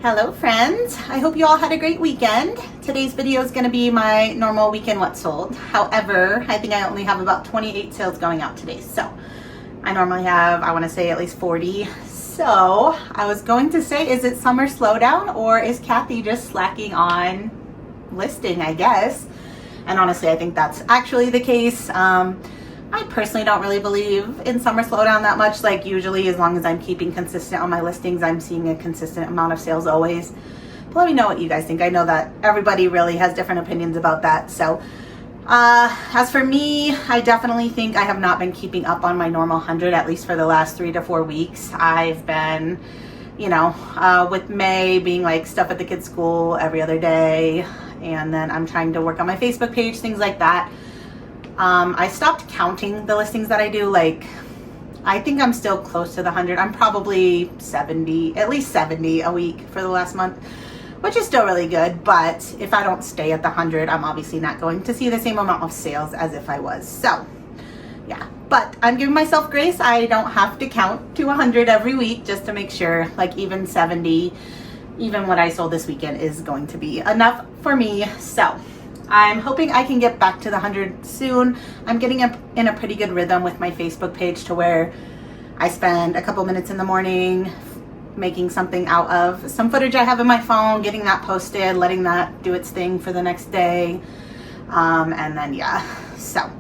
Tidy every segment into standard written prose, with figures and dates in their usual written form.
Hello friends, I hope you all had a great weekend. Today's video is going to be my normal weekend what sold. However, I think I only have about 28 sales going out today. So I normally have, I want to say at least 40. So I was going to say, is it summer slowdown or is Cathy just slacking on listing, I guess? And honestly, I think that's actually the case. I personally don't really believe in summer slowdown that much. Like usually as long as I'm keeping consistent on my listings, I'm seeing a consistent amount of sales always. But let me know what you guys think. I know that everybody really has different opinions about that. So as for me, I definitely think I have not been keeping up on my normal 100, at least for the last 3 to 4 weeks. I've been, you know, with May being like stuff at the kids' school every other day. And then I'm trying to work on my Facebook page, things like that. I stopped counting the listings that I do. Like, I think I'm still close to the 100. I'm probably 70, at least 70 a week for the last month, which is still really good. But if I don't stay at the 100, I'm obviously not going to see the same amount of sales as if I was. So yeah, but I'm giving myself grace. I don't have to count to 100 every week just to make sure, like even 70, even what I sold this weekend is going to be enough for me. So I'm hoping I can get back to the 100 soon. I'm getting in a pretty good rhythm with my Facebook page to where I spend a couple minutes in the morning making something out of some footage I have in my phone, getting that posted, letting that do its thing for the next day. And then, yeah. So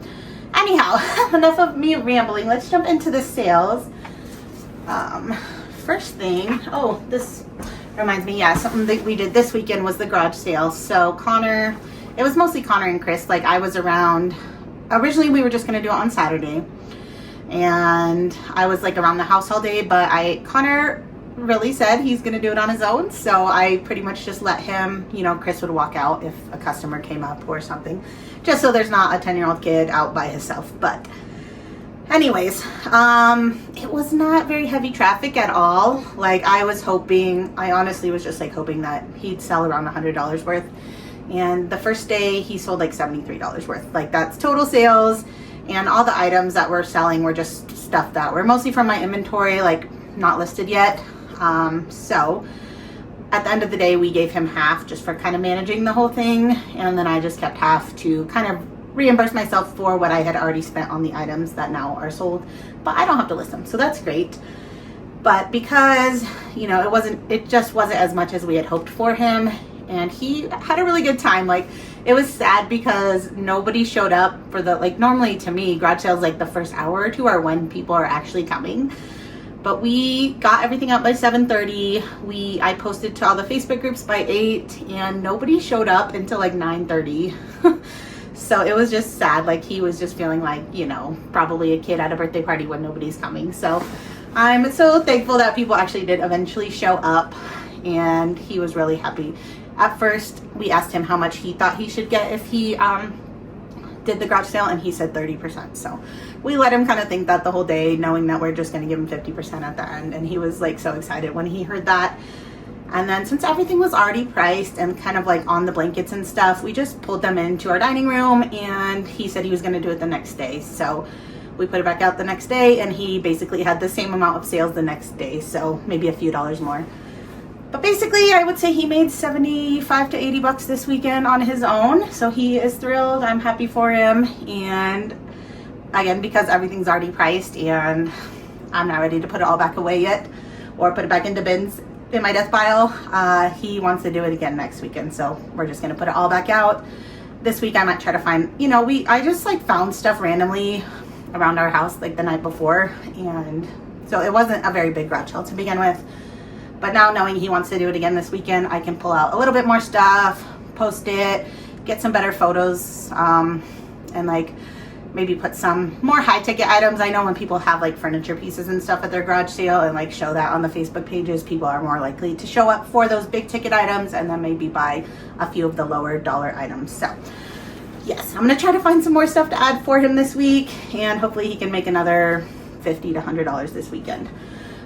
anyhow, enough of me rambling. Let's jump into the sales. First thing, oh, this reminds me, yeah, something that we did this weekend was the garage sale. So Connor, it was mostly Connor and Chris. Like I was around, originally we were just going to do it on Saturday and I was like around the house all day, but Connor really said he's going to do it on his own. So I pretty much just let him, you know, Chris would walk out if a customer came up or something, just so there's not a 10-year-old kid out by himself. But anyways, it was not very heavy traffic at all. Like I was hoping, I honestly was just like hoping that he'd sell around $100 worth. And the first day he sold like $73 worth. Like that's total sales. And all the items that we're selling were just stuff that were mostly from my inventory, like not listed yet. So at the end of the day, we gave him half just for kind of managing the whole thing. And then I just kept half to kind of reimburse myself for what I had already spent on the items that now are sold. But I don't have to list them, so that's great. But because, you know, it just wasn't as much as we had hoped for him. And he had a really good time. Like it was sad because nobody showed up for the, like normally to me, garage sales like the first hour or two are when people are actually coming. But we got everything up by 7:30. I posted to all the Facebook groups by 8 and nobody showed up until like 9:30. So it was just sad. Like he was just feeling like, you know, probably a kid at a birthday party when nobody's coming. So I'm so thankful that people actually did eventually show up and he was really happy. At first, we asked him how much he thought he should get if he did the garage sale, and he said 30%. So we let him kind of think that the whole day, knowing that we're just going to give him 50% at the end. And he was like so excited when he heard that. And then since everything was already priced and kind of like on the blankets and stuff, we just pulled them into our dining room, and he said he was going to do it the next day. So we put it back out the next day, and he basically had the same amount of sales the next day. So maybe a few dollars more. But basically, I would say he made 75 to 80 bucks this weekend on his own. So he is thrilled. I'm happy for him. And again, because everything's already priced and I'm not ready to put it all back away yet or put it back into bins in my death pile, he wants to do it again next weekend. So we're just going to put it all back out. This week, I might try to find, you know, I just like found stuff randomly around our house like the night before. And so it wasn't a very big garage sale to begin with. But now knowing he wants to do it again this weekend, I can pull out a little bit more stuff, post it, get some better photos, and like maybe put some more high ticket items. I know when people have like furniture pieces and stuff at their garage sale and like show that on the Facebook pages, people are more likely to show up for those big ticket items and then maybe buy a few of the lower dollar items. So yes, I'm going to try to find some more stuff to add for him this week, and hopefully he can make another $50 to $100 this weekend.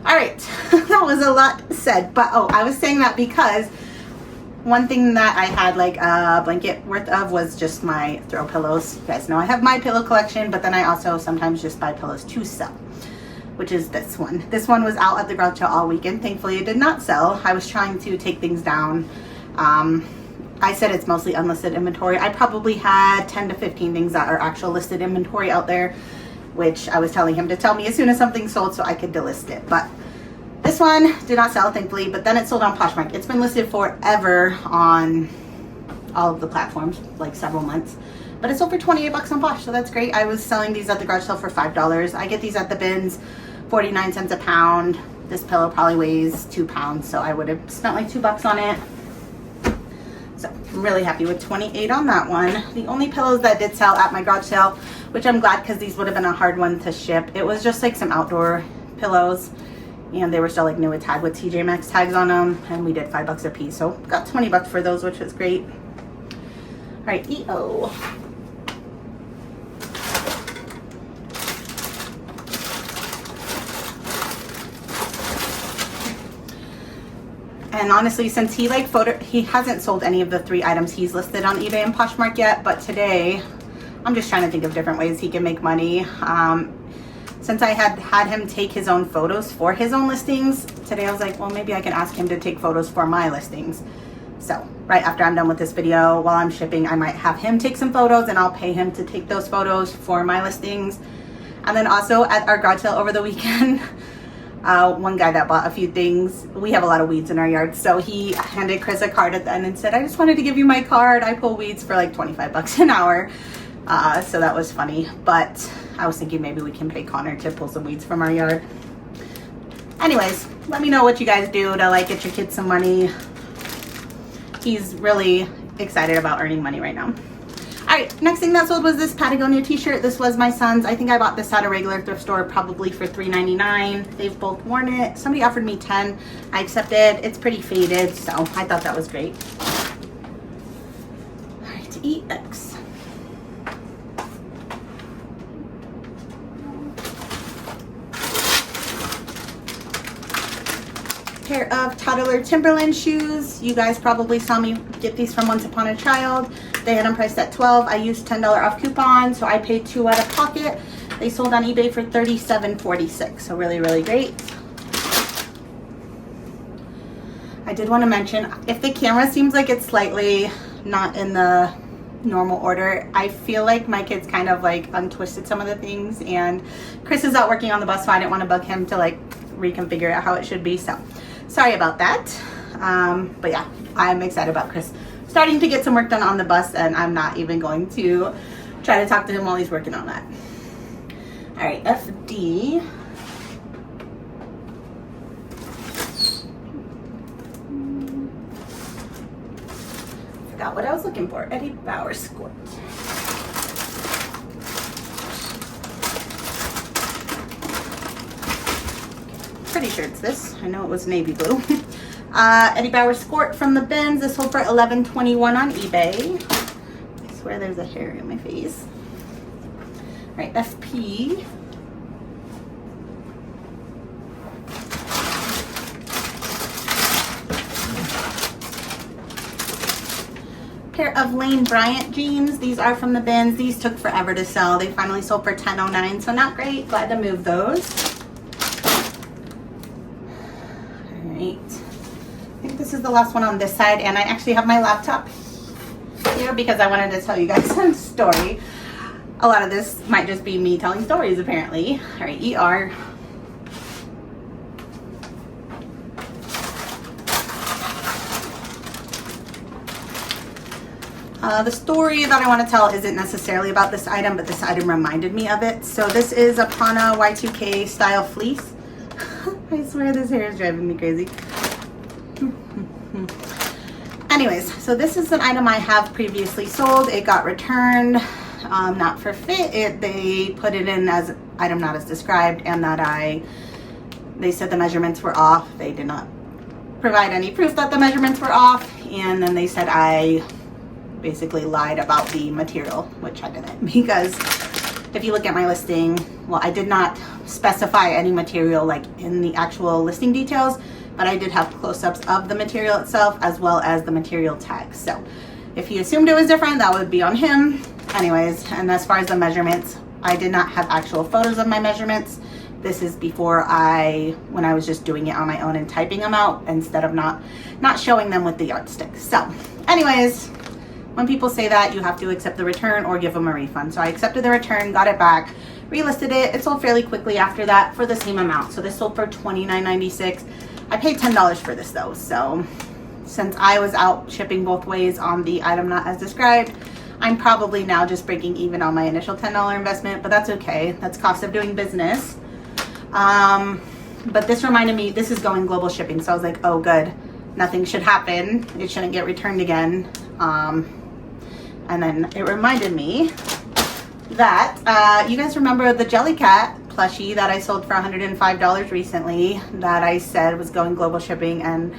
All right, that was a lot said, but I was saying that because one thing that I had like a blanket worth of was just my throw pillows. You guys know I have my pillow collection, but then I also sometimes just buy pillows to sell. which is this one. This one was out at the garage sale all weekend. Thankfully it did not sell. I was trying to take things down. I said it's mostly unlisted inventory. I probably had 10 to 15 things that are actual listed inventory out there, which I was telling him to tell me as soon as something sold so I could delist it. But this one did not sell, thankfully, but then it sold on Poshmark. It's been listed forever on all of the platforms, like several months. But it sold for 28 bucks on Posh, so that's great. I was selling these at the garage sale for $5. I get these at the bins, 49 cents a pound. This pillow probably weighs 2 pounds, so I would have spent like $2 on it. So I'm really happy with 28 on that one. The only pillows that did sell at my garage sale, which I'm glad because these would have been a hard one to ship. It was just like some outdoor pillows, and they were still like new and tagged with TJ Maxx tags on them, and we did $5 a piece. So got 20 bucks for those, which was great. All right, EO. And honestly, since he hasn't sold any of the 3 items he's listed on eBay and Poshmark yet, but today I'm just trying to think of different ways he can make money. Since I had him take his own photos for his own listings, today I was like, well, maybe I can ask him to take photos for my listings. So right after I'm done with this video, while I'm shipping, I might have him take some photos and I'll pay him to take those photos for my listings. And then also at our garage sale over the weekend, one guy that bought a few things, we have a lot of weeds in our yard, so he handed Chris a card at the end and said, I just wanted to give you my card. I pull weeds for like 25 bucks an hour. So that was funny, but I was thinking maybe we can pay Connor to pull some weeds from our yard. Anyways, let me know what you guys do to like get your kids some money. He's really excited about earning money right now. All right, next thing that sold was this Patagonia t-shirt. This was my son's. I think I bought this at a regular thrift store probably for $3.99. They've both worn it. Somebody offered me 10. I accepted. It's pretty faded, so I thought that was great. All right, EX. Pair of toddler Timberland shoes. You guys probably saw me get these from Once Upon a Child. They had them priced at $12. I used $10 off coupon, so I paid $2 out of pocket. They sold on eBay for $37.46, so really, really great. I did want to mention, if the camera seems like it's slightly not in the normal order, I feel like my kids kind of like untwisted some of the things, and Chris is out working on the bus, so I didn't want to bug him to like reconfigure it how it should be, so sorry about that. But yeah, I'm excited about Chris starting to get some work done on the bus, and I'm not even going to try to talk to him while he's working on that. All right, FD. Forgot what I was looking for. Eddie Bauer Squirt. Pretty sure it's this. I know it was navy blue. Eddie Bauer Squirt from the bins. This sold for $11.21 on eBay. I swear there's a hair in my face. All right, FP. Pair of Lane Bryant jeans. These are from the bins. These took forever to sell. They finally sold for $10.09, so not great. Glad to move those. I think this is the last one on this side, and I actually have my laptop here because I wanted to tell you guys some story. A lot of this might just be me telling stories, apparently. All right, ER. The story that I want to tell isn't necessarily about this item, but this item reminded me of it. So this is a Prana Y2K style fleece. I swear this hair is driving me crazy. Anyways, so this is an item I have previously sold. It got returned, not for fit. They put it in as item not as described, and that they said the measurements were off. They did not provide any proof that the measurements were off, and then they said I basically lied about the material, which I didn't, because if you look at my listing, well, I did not specify any material like in the actual listing details, but I did have close-ups of the material itself as well as the material tags. So if he assumed it was different, that would be on him. Anyways, and as far as the measurements, I did not have actual photos of my measurements This is before when I was just doing it on my own and typing them out instead of not showing them with the yardstick. So anyways, when people say that, you have to accept the return or give them a refund. So I accepted the return, got it back, relisted it. It sold fairly quickly after that for the same amount. So this sold for $29.96. I paid $10 for this though. So since I was out shipping both ways on the item not as described, I'm probably now just breaking even on my initial $10 investment, but that's okay. That's cost of doing business. But this reminded me, this is going global shipping. So I was like, oh good, nothing should happen. It shouldn't get returned again. And then it reminded me that, you guys remember the Jellycat plushie that I sold for $105 recently that I said was going global shipping, and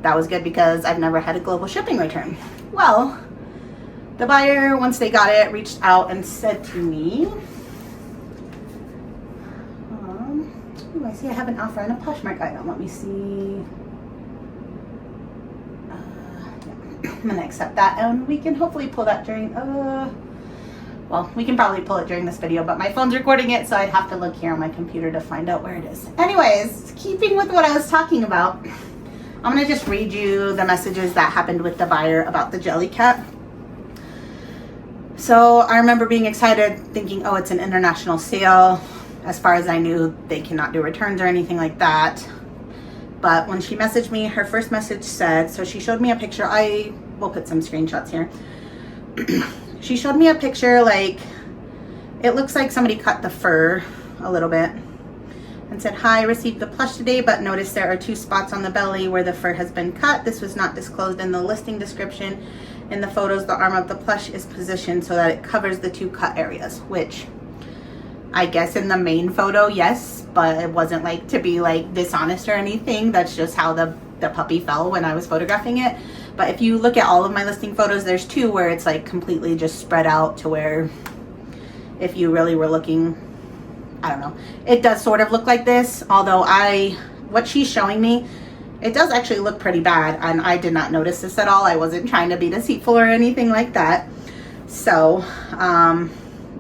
that was good because I've never had a global shipping return. Well, the buyer, once they got it, reached out and said to me, I see I have an offer on a Poshmark item. Let me see. I'm gonna accept that, and we can hopefully pull that during, well, we can probably pull it during this video, but my phone's recording it, so I'd have to look here on my computer to find out where it is. Anyways, keeping with what I was talking about, I'm gonna just read you the messages that happened with the buyer about the Jellycat. So I remember being excited, thinking, oh, it's an international sale. As far as I knew, they cannot do returns or anything like that. But when she messaged me, her first message said, so she showed me a picture. I will put some screenshots here. She showed me a picture, like, it looks like somebody cut the fur a little bit, and said, hi, received the plush today, but noticed there are 2 spots on the belly where the fur has been cut. This was not disclosed in the listing description. In the photos, the arm of the plush is positioned so that it covers the 2 cut areas, which I guess in the main photo, yes, but it wasn't like to be like dishonest or anything. That's just how the puppy fell when I was photographing it. But if you look at all of my listing photos, there's 2 where it's like completely just spread out to where if you really were looking, I don't know, it does sort of look like this. Although what she's showing me, it does actually look pretty bad, and I did not notice this at all. I wasn't trying to be deceitful or anything like that. So,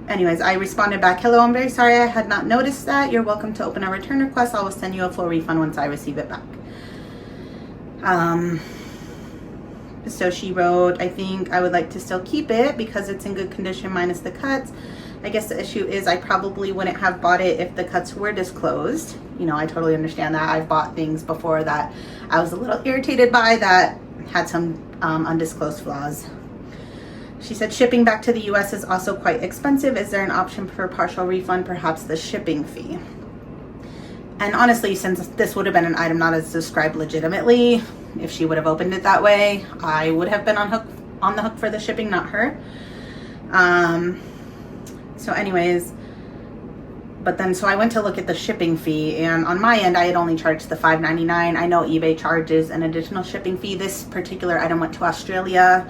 anyways, I responded back, hello, I'm very sorry I had not noticed that. You're welcome to open a return request. I will send you a full refund once I receive it back. So she wrote, I think I would like to still keep it because it's in good condition minus the cuts. I guess the issue is I probably wouldn't have bought it if the cuts were disclosed. You know, I totally understand that. I've bought things before that I was a little irritated by that had some undisclosed flaws. She said, shipping back to the US is also quite expensive. Is there an option for partial refund, perhaps the shipping fee? And honestly, since this would have been an item not as described legitimately, if she would have opened it that way, I would have been on the hook for the shipping, not her. So anyways, but then so I went to look at the shipping fee, and on my end I had only charged the $5.99. I know eBay charges an additional shipping fee. This particular item went to Australia.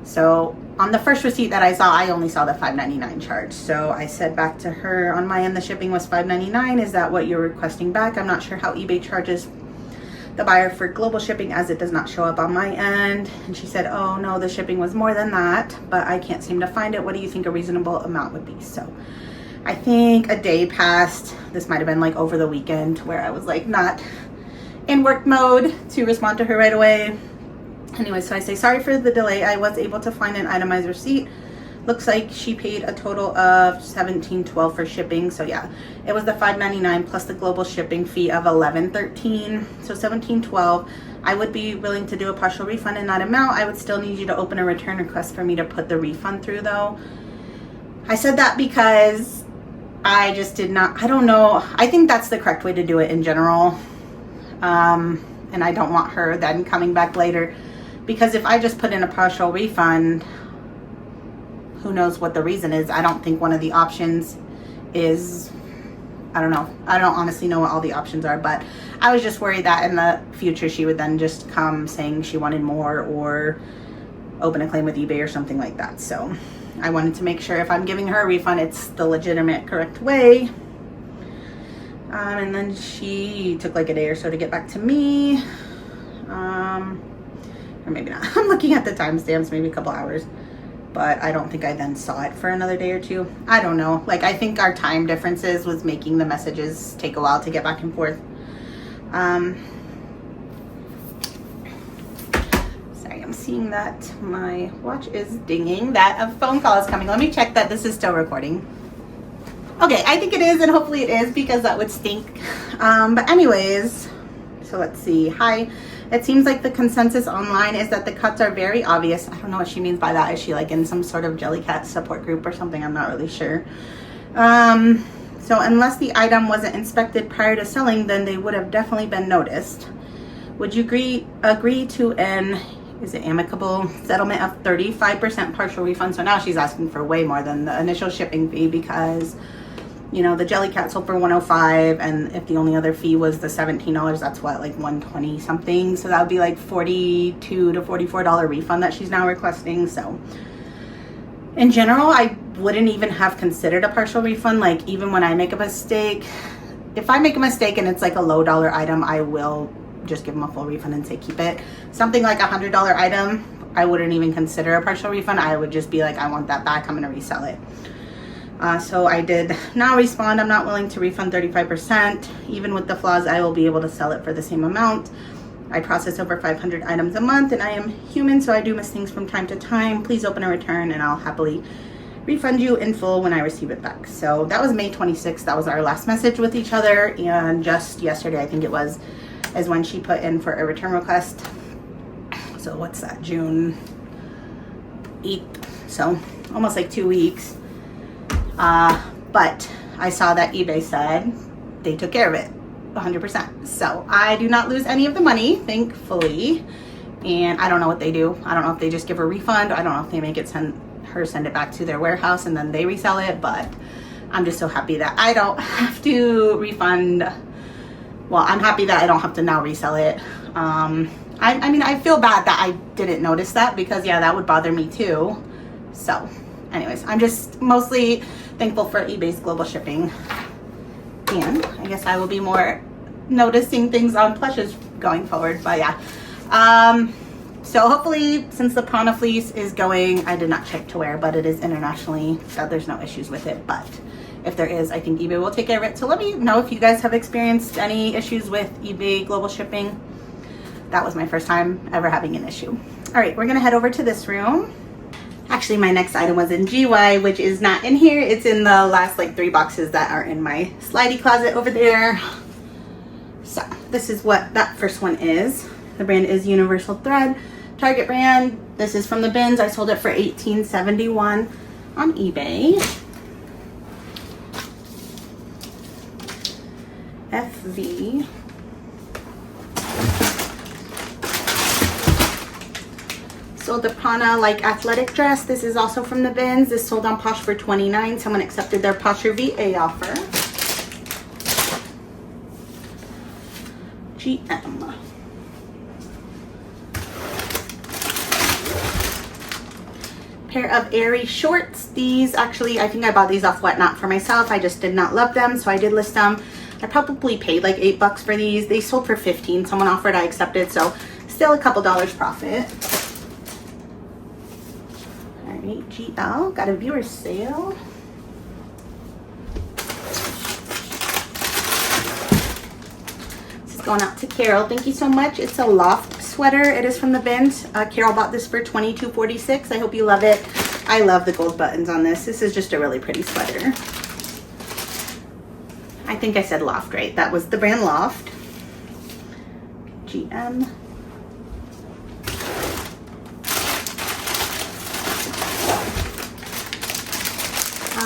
So on the first receipt that I saw, I only saw the $5.99 charge. So I said back to her, on my end the shipping was $5.99. Is that what you're requesting back? I'm not sure how eBay charges the buyer for global shipping as it does not show up on my end. And she said, oh no, the shipping was more than that, but I can't seem to find it. What do you think a reasonable amount would be? So I think a day passed. This might have been like over the weekend where I was like not in work mode to respond to her right away. Anyway, so I say, sorry for the delay. I was able to find an itemized receipt. Looks like she paid a total of $17.12 for shipping. So yeah, it was the $5.99 plus the global shipping fee of $11.13. So $17.12. I would be willing to do a partial refund in that amount. I would still need you to open a return request for me to put the refund through though. I said that because I just did not, I don't know. I think that's the correct way to do it in general. And I don't want her then coming back later, because if I just put in a partial refund, who knows what the reason is. I don't think one of the options is, I don't know. I don't honestly know what all the options are, but I was just worried that in the future she would then just come saying she wanted more or open a claim with eBay or something like that. So I wanted to make sure if I'm giving her a refund, it's the legitimate, correct way. And then she took like a day or so to get back to me. Or maybe not. I'm looking at the timestamps, maybe a couple hours. but I don't think I then saw it for another day or two. I don't know. Like, I think our time differences was making the messages take a while to get back and forth. Sorry, I'm seeing that my watch is dinging, that a phone call is coming. Let me check that this is still recording. Okay, I think it is, and hopefully it is, because that would stink. But anyways, so let's see. Hi. It seems like the consensus online is that the cuts are very obvious. I don't know what she means by that. Is she like in some sort of Jellycat support group or something? I'm not really sure. So unless the item wasn't inspected prior to selling, then they would have definitely been noticed. Would you agree to an, is it amicable settlement of 35% partial refund? So now she's asking for way more than the initial shipping fee, because you know, the Jellycat sold for $105, and if the only other fee was the $17, that's what, like $120 something. So that would be like $42 to $44 refund that she's now requesting. So in general, I wouldn't even have considered a partial refund. Like, even when I make a mistake, if I make a mistake and it's like a low dollar item, I will just give them a full refund and say keep it. Something like $100 item, I wouldn't even consider a partial refund. I would just be like, I want that back, I'm gonna resell it. So I did now respond, I'm not willing to refund 35%. Even with the flaws, I will be able to sell it for the same amount. I process over 500 items a month, and I am human, so I do miss things from time to time. Please open a return and I'll happily refund you in full when I receive it back. So that was May 26th. That was our last message with each other. And just yesterday, I think it was, is when she put in for a return request. So what's that, June 8th? So almost like 2 weeks. But I saw that eBay said they took care of it 100%. So I do not lose any of the money, thankfully. And I don't know what they do. I don't know if they just give her a refund. I don't know if they make it send it back to their warehouse and then they resell it. But I'm just so happy that I don't have to refund. Well, I'm happy that I don't have to now resell it. I mean, I feel bad that I didn't notice that, because yeah, that would bother me too. So anyways, I'm just mostly thankful for eBay's global shipping, and I guess I will be more noticing things on plushes going forward. But yeah, so hopefully, since the Prana fleece is going, I did not check to wear, but it is internationally, so there's no issues with it. But if there is, I think eBay will take care of it. So let me know if you guys have experienced any issues with eBay global shipping. That was my first time ever having an issue. All right, we're gonna head over to this room. Actually, my next item was in GY, which is not in here. It's in the last like 3 boxes that are in my slidey closet over there. So this is what that first one is. The brand is Universal Thread, Target brand. This is from the bins. I sold it for $18.71 on eBay. FV. Sold the Prana like athletic dress. This is also from the bins. This sold on Posh for $29. Someone accepted their Posher VA offer. GM. Pair of airy shorts. These actually, I think I bought these off Whatnot for myself. I just did not love them, so I did list them. I probably paid like $8 for these. They sold for $15. Someone offered, I accepted, so still a couple dollars profit. GL, got a viewer sale. This is going out to Carol. Thank you so much. It's a loft sweater. It is from the bins. Carol bought this for $22.46. I hope you love it. I love the gold buttons on this. This is just a really pretty sweater. I think I said Loft right. That was the brand Loft. GM.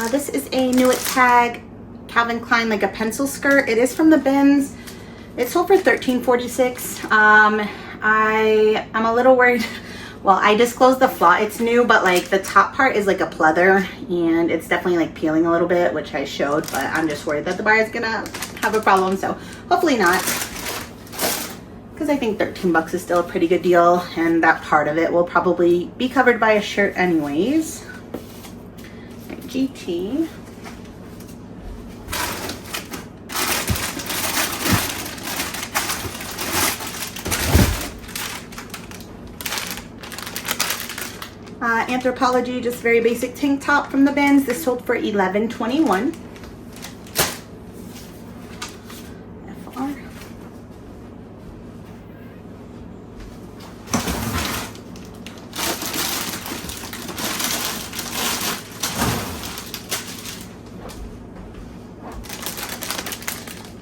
This is a New It Tag Calvin Klein, like a pencil skirt. It is from the bins. It sold for $13.46. I'm a little worried. Well, I disclosed the flaw. It's new, but like the top part is like a pleather, and it's definitely like peeling a little bit, which I showed, but I'm just worried that the buyer is gonna have a problem. So hopefully not, because I think $13 is still a pretty good deal, and that part of it will probably be covered by a shirt anyways. GT. Anthropology, just very basic tank top from the bins. This sold for $11.21. FR.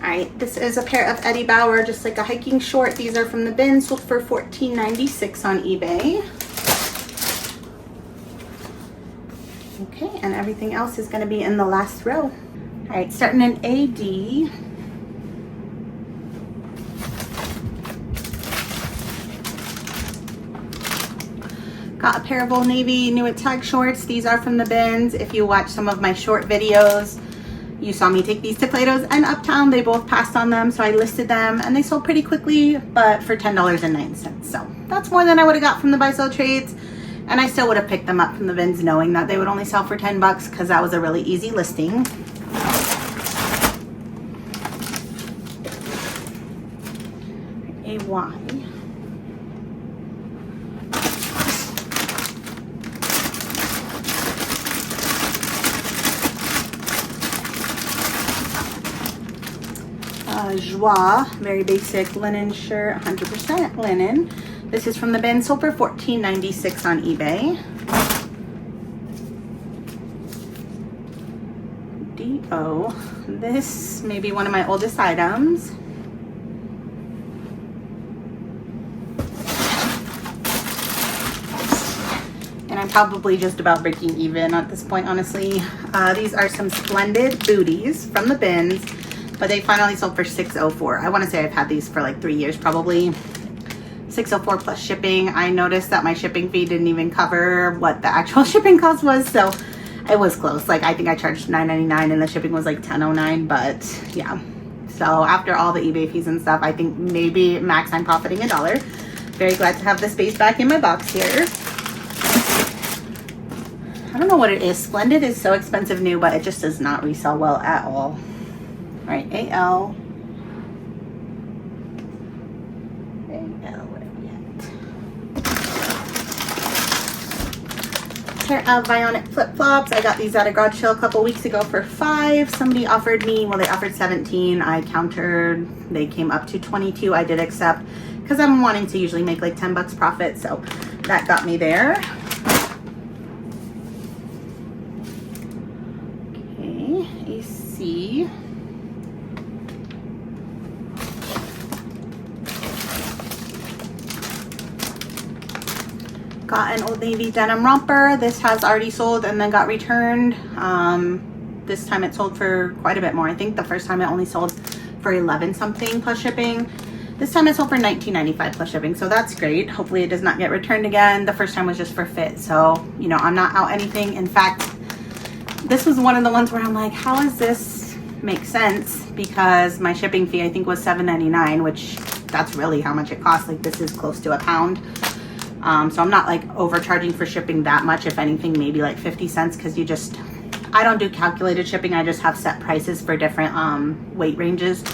Alright, this is a pair of Eddie Bauer, just like a hiking short. These are from the bin, sold for $14.96 on eBay. Okay, and everything else is going to be in the last row. Alright, starting in AD. Got a pair of Old Navy New It Tag shorts. These are from the bins. If you watch some of my short videos, you saw me take these to Plato's and Uptown. They both passed on them, so I listed them, and they sold pretty quickly, but for $10.09. So that's more than I would have got from the buy sell trades, and I still would have picked them up from the bins knowing that they would only sell for 10 bucks because that was a really easy listing. AY. Joie, very basic linen shirt, 100% linen. This is from the bin, sold for $14.96 on eBay. DO, this may be one of my oldest items. And I'm probably just about breaking even at this point, honestly. These are some Splendid booties from the bins, but they finally sold for $6.04. I want to say I've had these for like 3 years probably. $6.04 plus shipping. I noticed that my shipping fee didn't even cover what the actual shipping cost was, so it was close. Like I think I charged $9.99 and the shipping was like $10.09, but yeah. So after all the eBay fees and stuff, I think maybe max I'm profiting $1. Very glad to have the space back in my box here. I don't know what it is. Splendid is so expensive new, but it just does not resell well at all. All right, AL, where are we at? Pair of Bionic flip-flops. I got these at a garage sale a couple weeks ago for $5. Somebody offered me, well, they offered $17. I countered. They came up to $22. I did accept because I'm wanting to usually make like 10 bucks profit, so that got me there. Okay, AC. Got an Old Navy denim romper. This has already sold and then got returned. This time it sold for quite a bit more. I think the first time it only sold for 11 something plus shipping. This time it sold for $19.95 plus shipping, so that's great. Hopefully it does not get returned again. The first time was just for fit, so you know, I'm not out anything. In fact, this was one of the ones where I'm like, how does this make sense? Because my shipping fee I think was $7.99, which that's really how much it costs. Like this is close to £1. So I'm not like overcharging for shipping that much. If anything, maybe like 50 cents, because I don't do calculated shipping. I just have set prices for different weight ranges.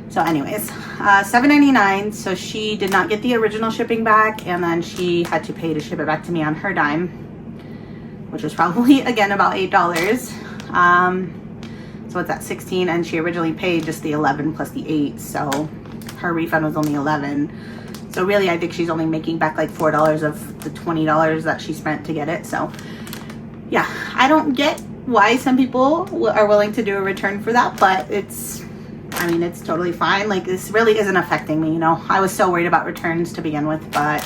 So anyways, $7.99. So she did not get the original shipping back, and then she had to pay to ship it back to me on her dime, which was probably again about $8. So what's that, 16, and she originally paid just the 11 plus the 8, so her refund was only 11. So really, I think she's only making back like $4 of the $20 that she spent to get it. So yeah, I don't get why some people are willing to do a return for that, but I mean, it's totally fine. Like this really isn't affecting me, you know. I was so worried about returns to begin with, but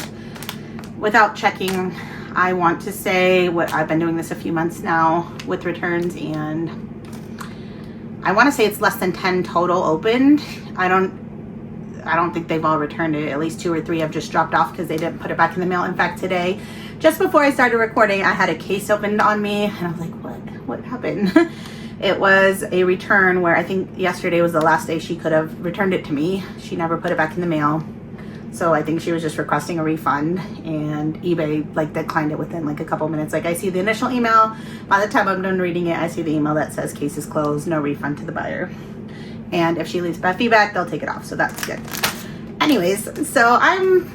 without checking, I want to say what I've been doing this a few months now with returns, and I want to say it's less than 10 total opened. I don't think they've all returned it. At least 2 or 3 have just dropped off because they didn't put it back in the mail. In fact, today, just before I started recording, I had a case opened on me, and I was like, what happened? It was a return where I think yesterday was the last day she could have returned it to me. She never put it back in the mail. So I think she was just requesting a refund, and eBay like declined it within like a couple minutes. Like I see the initial email. By the time I'm done reading it, I see the email that says case is closed, no refund to the buyer. And if she leaves bad feedback, they'll take it off. So that's good. Anyways, so I'm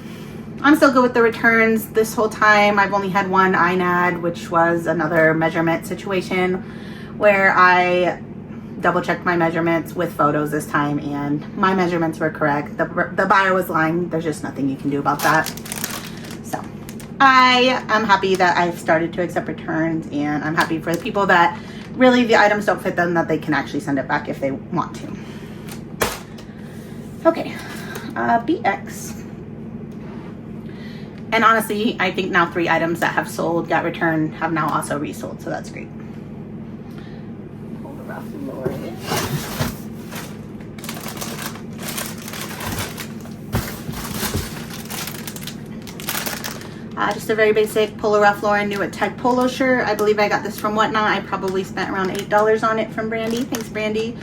I'm still good with the returns. This whole time I've only had one INAD, which was another measurement situation where I double checked my measurements with photos this time and my measurements were correct. The buyer was lying. There's just nothing you can do about that. So I am happy that I've started to accept returns, and I'm happy for the people that really the items don't fit them, that they can actually send it back if they want to. Okay, BX. And honestly, I think now 3 items that have sold, got returned, have now also resold, so that's great. Pull the rough Lauren. Just a very basic Polo Ralph Lauren New at Tag polo shirt. I believe I got this from Whatnot. I probably spent around $8 on it from Brandy. Thanks, Brandy.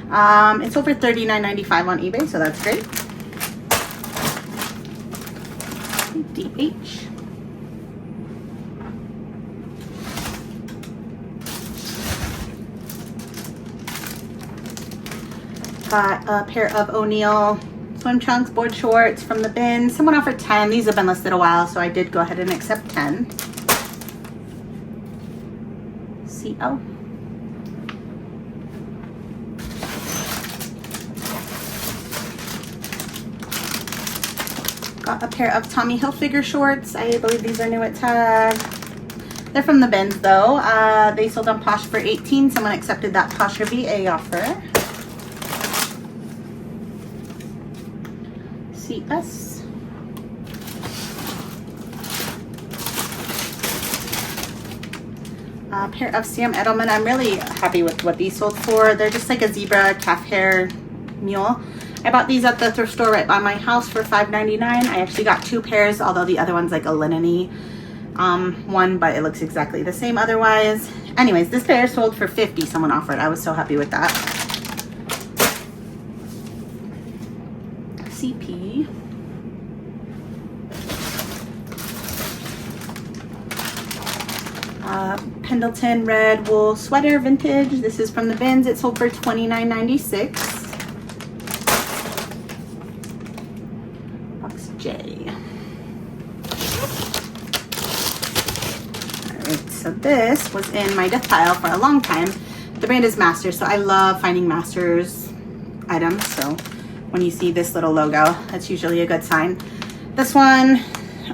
It's over $39.95 on eBay, so that's great. DH. Got a pair of O'Neill swim trunks, board shorts from the bin. Someone offered 10. These have been listed a while, so I did go ahead and accept 10. CO. Got a pair of Tommy Hilfiger shorts. I believe these are new at Tag. They're from the bins though. They sold on Posh for 18. Someone accepted that Posh or VA offer. CS. A pair of Sam Edelman. I'm really happy with what these sold for. They're just like a zebra calf hair mule. I bought these at the thrift store right by my house for $5.99. I actually got 2 pairs, although the other one's like a linen-y one, but it looks exactly the same otherwise. Anyways, this pair sold for $50. Someone offered. I was so happy with that. CP. Pendleton red wool sweater vintage. This is from the bins. It sold for $29.96. Box J. Alright, so this was in my death pile for a long time. The brand is Masters, so I love finding Masters items. So when you see this little logo, that's usually a good sign. This one,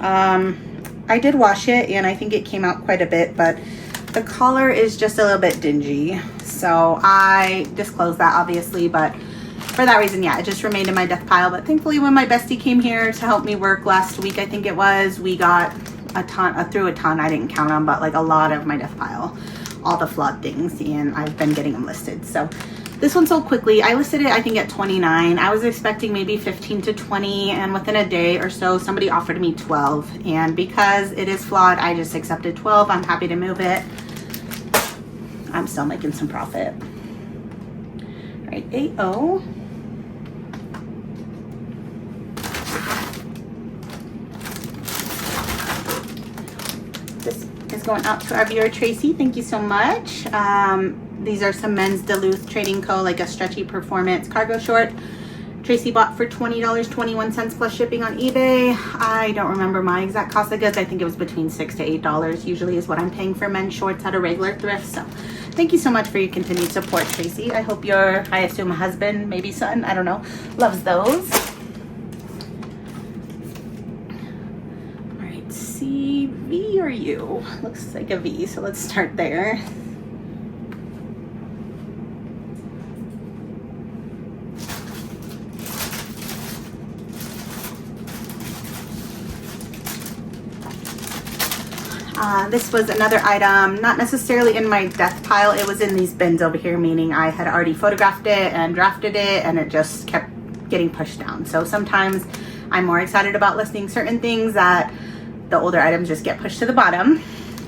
I did wash it and I think it came out quite a bit, but the collar is just a little bit dingy. So I disclosed that obviously, but for that reason, yeah, it just remained in my death pile. But thankfully when my bestie came here to help me work last week, I think it was, we got a ton, through a ton, I didn't count them, but like a lot of my death pile, all the flawed things, and I've been getting them listed. So this one sold quickly. I listed it, I think, at $29. I was expecting maybe $15 to $20, and within a day or so, somebody offered me $12. And because it is flawed, I just accepted $12. I'm happy to move it. I'm still making some profit. All right, AO. This is going out to our viewer, Tracy. Thank you so much. These are some men's Duluth Trading Co., like a stretchy performance cargo short. Tracy bought for $20.21 plus shipping on eBay. I don't remember my exact cost of goods. I think it was between $6 to $8 usually is what I'm paying for men's shorts at a regular thrift. So thank you so much for your continued support, Tracy. I hope your, I assume, husband, maybe son, I don't know, loves those. All right, C, V, or U? Looks like a V, so let's start there. This was another item, not necessarily in my death pile. It was in these bins over here, meaning I had already photographed it and drafted it, and it just kept getting pushed down. So sometimes I'm more excited about listing certain things that the older items just get pushed to the bottom,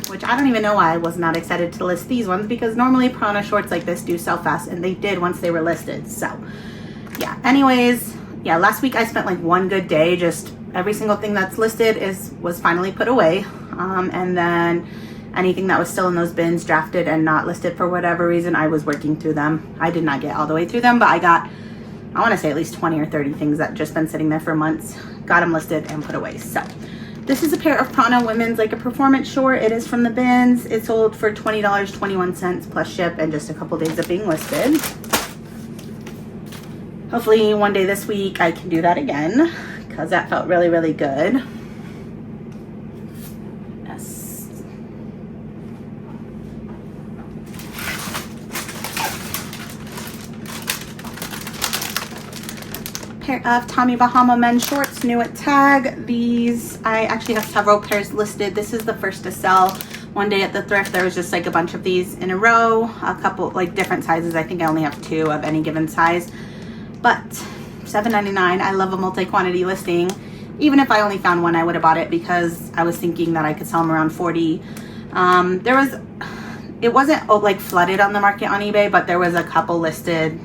which I don't even know why I was not excited to list these ones, because normally Prana shorts like this do sell fast, and they did once they were listed. So yeah, anyways, yeah, last week I spent like one good day, just every single thing that's listed was finally put away. And then anything that was still in those bins, drafted and not listed for whatever reason, I was working through them. I did not get all the way through them, but I got, I want to say, at least 20 or 30 things that just been sitting there for months, got them listed and put away. So This is a pair of Prana women's, like a performance short. It is from the bins. It sold for $20.21 plus ship and just a couple days of being listed. Hopefully one day this week I can do that again because that felt really, really good. Pair of Tommy Bahama men's shorts, new at tag. These, I actually have several pairs listed. This is the first to sell. One day at the thrift there was just like a bunch of these in a row, a couple like different sizes. I think I only have 2 of any given size, but $7.99. I love a multi-quantity listing. Even if I only found one, I would have bought it because I was thinking that I could sell them around 40. It wasn't like flooded on the market on eBay, but there was a couple listed,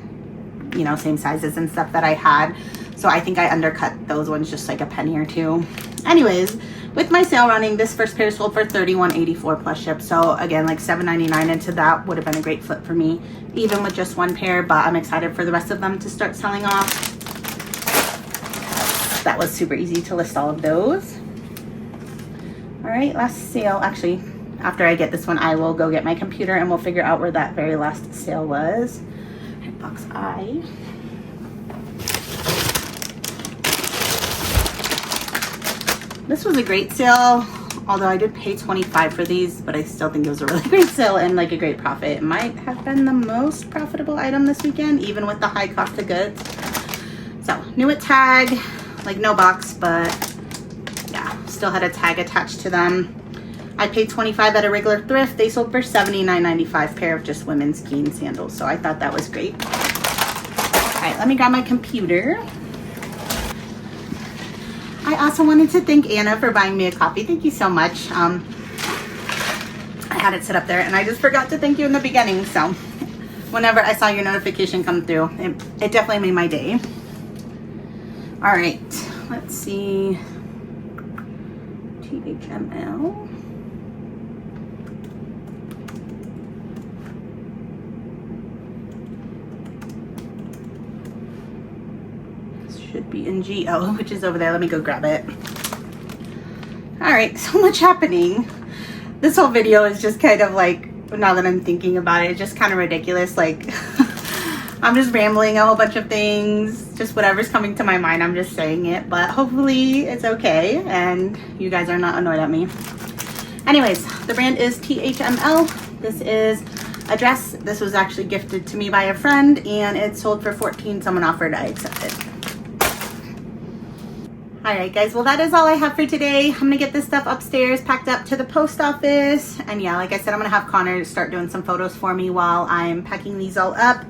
you know, same sizes and stuff that I had. So I think I undercut those ones just like a penny or 2. Anyways, with my sale running, this first pair sold for $31.84 plus ship. So again, like $7.99 into that would have been a great flip for me, even with just one pair, but I'm excited for the rest of them to start selling off. That was super easy to list all of those. All right, last sale. Actually, after I get this one, I will go get my computer and we'll figure out where that very last sale was. Box I. This was a great sale, although I did pay $25 for these, but I still think it was a really great sale and like a great profit. It might have been the most profitable item this weekend, even with the high cost of goods. So new at tag, like no box, but yeah, still had a tag attached to them. I paid $25 at a regular thrift. They sold for $79.95 pair of just women's skiing sandals. So I thought that was great. All right, let me grab my computer. I also wanted to thank Anna for buying me a coffee. Thank you so much. I had it set up there and I just forgot to thank you in the beginning. So whenever I saw your notification come through, it definitely made my day. All right, let's see. THML. Should be in GO, which is over there. Let me go grab it. All right, so much happening. This whole video is just kind of like, now that I'm thinking about it, just kind of ridiculous. Like I'm just rambling a whole bunch of things, just whatever's coming to my mind, I'm just saying it, but hopefully it's okay and you guys are not annoyed at me. Anyways, the brand is THML. This is a dress. This was actually gifted to me by a friend and it sold for $14. Someone offered, I accepted. All right, guys, well, that is all I have for today. I'm gonna get this stuff upstairs, packed up to the post office. And yeah, like I said, I'm gonna have Connor start doing some photos for me while I'm packing these all up.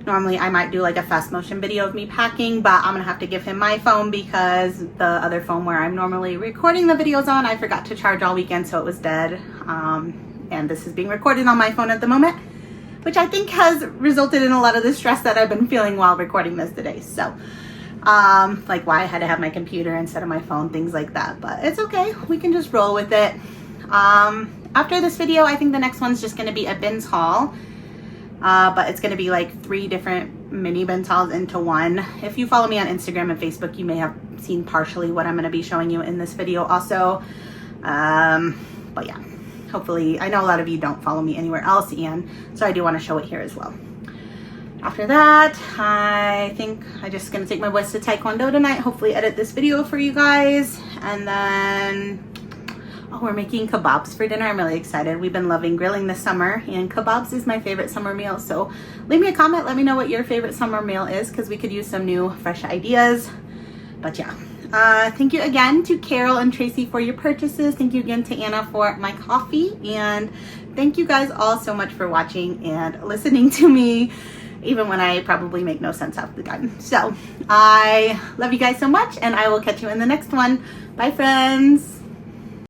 Normally I might do like a fast motion video of me packing, but I'm gonna have to give him my phone because the other phone where I'm normally recording the videos on, I forgot to charge all weekend, so it was dead. And this is being recorded on my phone at the moment, which I think has resulted in a lot of the stress that I've been feeling while recording this today. So like why I had to have my computer instead of my phone, things like that, but it's okay, we can just roll with it. After this video, I think the next one's just going to be a bins haul, but it's going to be like 3 different mini bins hauls into one. If you follow me on Instagram and Facebook, you may have seen partially what I'm going to be showing you in this video also. But yeah, hopefully, I know a lot of you don't follow me anywhere else, and so I do want to show it here as well. After that, I think I'm just gonna take my boys to Taekwondo tonight, hopefully edit this video for you guys. And then, oh, we're making kebabs for dinner. I'm really excited. We've been loving grilling this summer and kebabs is my favorite summer meal. So leave me a comment, let me know what your favorite summer meal is because we could use some new fresh ideas. But yeah, thank you again to Carol and Tracy for your purchases. Thank you again to Anna for my coffee. And thank you guys all so much for watching and listening to me, even when I probably make no sense half the time. So I love you guys so much and I will catch you in the next one. Bye, friends.